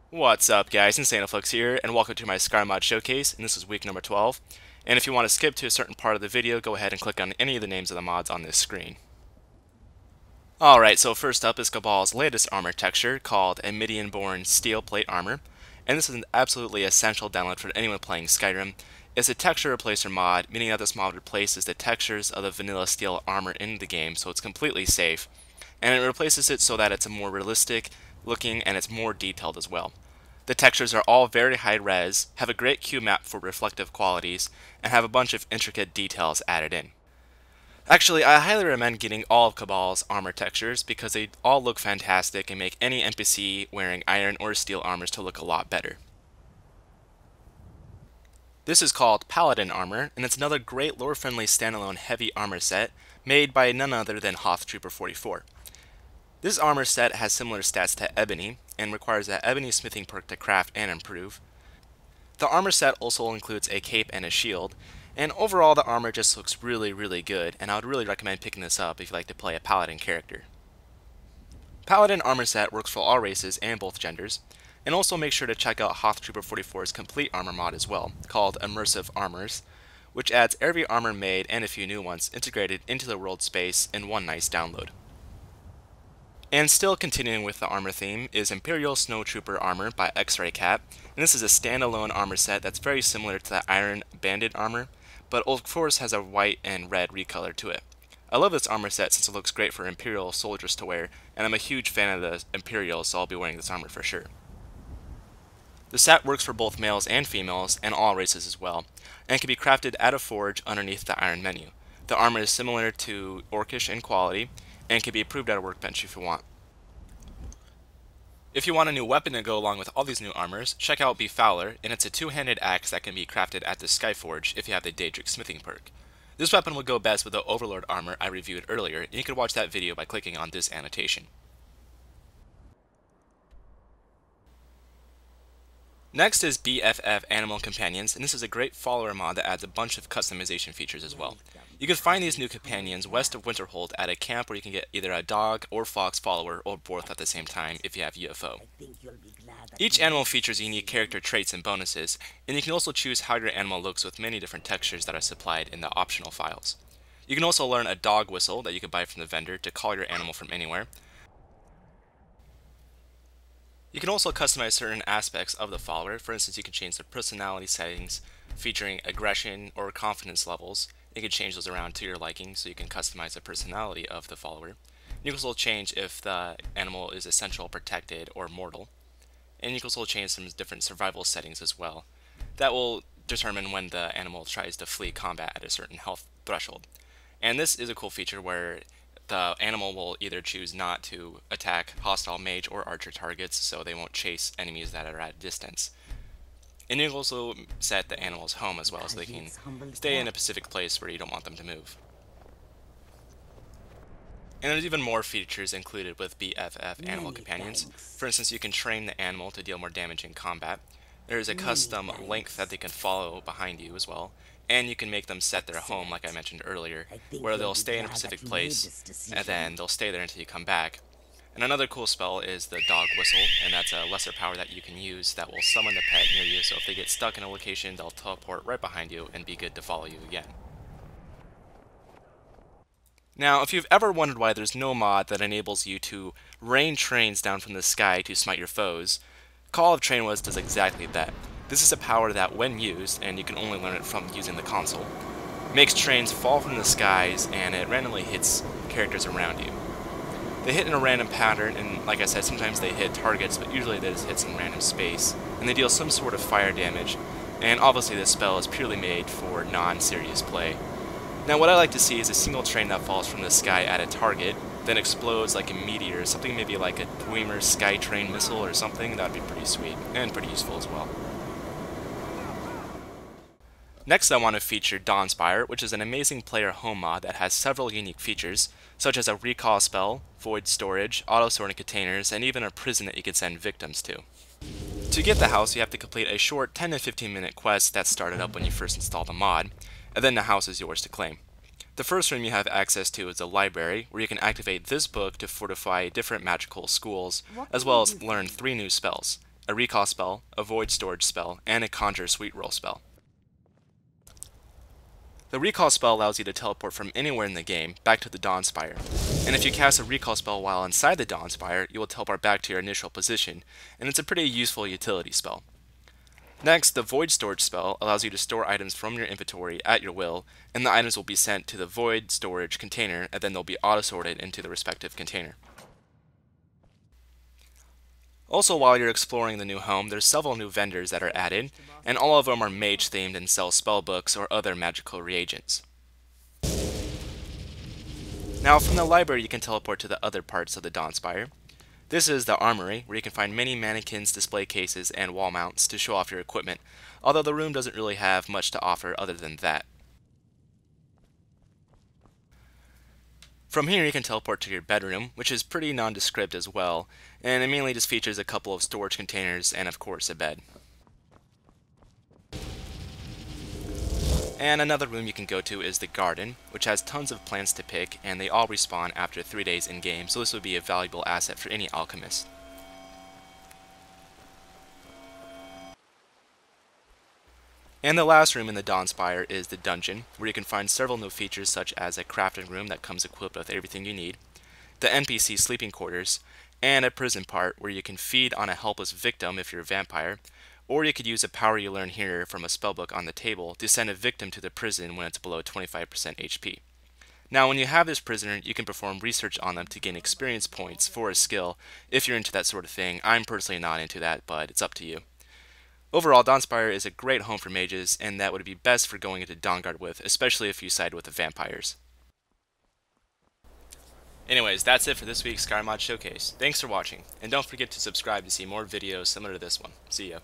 What's up guys, InsaneFlux here, and welcome to my Skyrim Mod Showcase, and this is week number 12. And if you want to skip to a certain part of the video, go ahead and click on any of the names of the mods on this screen. Alright, so first up is Cabal's latest armor texture, called aMidianBorn Steel Plate Armor, and this is an absolutely essential download for anyone playing Skyrim. It's a texture replacer mod, meaning that this mod replaces the textures of the vanilla steel armor in the game, so it's completely safe. And it replaces it so that it's a more realistic looking and it's more detailed as well. The textures are all very high res, have a great Q map for reflective qualities, and have a bunch of intricate details added in. Actually, I highly recommend getting all of Cabal's armor textures because they all look fantastic and make any NPC wearing iron or steel armors to look a lot better. This is called Paladin Armor, and it's another great lore-friendly standalone heavy armor set made by none other than Hoth Trooper 44. This armor set has similar stats to Ebony, and requires that Ebony smithing perk to craft and improve. The armor set also includes a cape and a shield, and overall the armor just looks really good, and I would really recommend picking this up if you like to play a Paladin character. Paladin armor set works for all races and both genders, and also make sure to check out Hoth Trooper 44's complete armor mod as well, called Immersive Armors, which adds every armor made and a few new ones integrated into the world space in one nice download. And still continuing with the armor theme is Imperial Snowtrooper Armor by X-Ray Cat, and this is a standalone armor set that's very similar to the Iron Bandit armor, but of course has a white and red recolor to it. I love this armor set since it looks great for Imperial soldiers to wear, and I'm a huge fan of the Imperials, so I'll be wearing this armor for sure. The set works for both males and females, and all races as well, and can be crafted at a forge underneath the iron menu. The armor is similar to Orcish in quality, and can be improved at a workbench if you want. If you want a new weapon to go along with all these new armors, check out Befouler, and it's a two-handed axe that can be crafted at the Skyforge if you have the Daedric smithing perk. This weapon would go best with the Overlord armor I reviewed earlier, and you can watch that video by clicking on this annotation. Next is BFF Animal Companions, and this is a great follower mod that adds a bunch of customization features as well. You can find these new companions west of Winterhold at a camp where you can get either a dog or fox follower or both at the same time if you have UFO. Each animal features unique character traits and bonuses, and you can also choose how your animal looks with many different textures that are supplied in the optional files. You can also learn a dog whistle that you can buy from the vendor to call your animal from anywhere. You can also customize certain aspects of the follower. For instance, you can change the personality settings featuring aggression or confidence levels. You can change those around to your liking so you can customize the personality of the follower. You can also change if the animal is essential, protected, or mortal. And you can also change some different survival settings as well. That will determine when the animal tries to flee combat at a certain health threshold. And this is a cool feature where the animal will either choose not to attack hostile mage or archer targets, so they won't chase enemies that are at a distance. And you can also set the animal's home as well, so they can stay in a specific place where you don't want them to move. And there's even more features included with BFF Animal Companions. For instance, you can train the animal to deal more damage in combat. There's a custom length that they can follow behind you as well. And you can make them set their home, like I mentioned earlier, where they'll stay in a specific place, and then they'll stay there until you come back. And another cool spell is the dog whistle, and that's a lesser power that you can use that will summon the pet near you, so if they get stuck in a location, they'll teleport right behind you and be good to follow you again. Now, if you've ever wondered why there's no mod that enables you to rain trains down from the sky to smite your foes, Call of Trainwiz does exactly that. This is a power that, when used, and you can only learn it from using the console, makes trains fall from the skies and it randomly hits characters around you. They hit in a random pattern, and like I said, sometimes they hit targets, but usually they just hit some random space, and they deal some sort of fire damage, and obviously this spell is purely made for non-serious play. Now what I like to see is a single train that falls from the sky at a target, then explodes like a meteor, something maybe like a Dwemer Skytrain missile or something. That would be pretty sweet, and pretty useful as well. Next I want to feature Dawnspire, which is an amazing player home mod that has several unique features, such as a recall spell, void storage, auto-sorting containers, and even a prison that you can send victims to. To get the house, you have to complete a short 10 to 15 minute quest that started up when you first install the mod, and then the house is yours to claim. The first room you have access to is the library, where you can activate this book to fortify different magical schools, as well as learn 3 new spells. a recall spell, a void storage spell, and a conjure sweet roll spell. The recall spell allows you to teleport from anywhere in the game back to the Dawnspire, and if you cast a recall spell while inside the Dawnspire, you will teleport back to your initial position, and it's a pretty useful utility spell. Next, the void storage spell allows you to store items from your inventory at your will, and the items will be sent to the void storage container, and then they'll be auto-sorted into the respective container. Also, while you're exploring the new home, there's several new vendors that are added, and all of them are mage themed and sell spellbooks or other magical reagents. Now from the library you can teleport to the other parts of the Dawnspire. This is the armory, where you can find many mannequins, display cases, and wall mounts to show off your equipment, although the room doesn't really have much to offer other than that. From here you can teleport to your bedroom, which is pretty nondescript as well, and it mainly just features a couple of storage containers and of course a bed. And another room you can go to is the garden, which has tons of plants to pick, and they all respawn after 3 days in game, so this would be a valuable asset for any alchemist. And the last room in the Dawnspire is the dungeon, where you can find several new features such as a crafting room that comes equipped with everything you need, the NPC sleeping quarters, and a prison part where you can feed on a helpless victim if you're a vampire, or you could use a power you learn here from a spellbook on the table to send a victim to the prison when it's below 25% HP. Now when you have this prisoner, you can perform research on them to gain experience points for a skill if you're into that sort of thing. I'm personally not into that, but it's up to you. Overall, Dawnspire is a great home for mages, and that would be best for going into Dawnguard with, especially if you side with the vampires. Anyways, that's it for this week's Skyrim Mod Showcase. Thanks for watching, and don't forget to subscribe to see more videos similar to this one. See ya.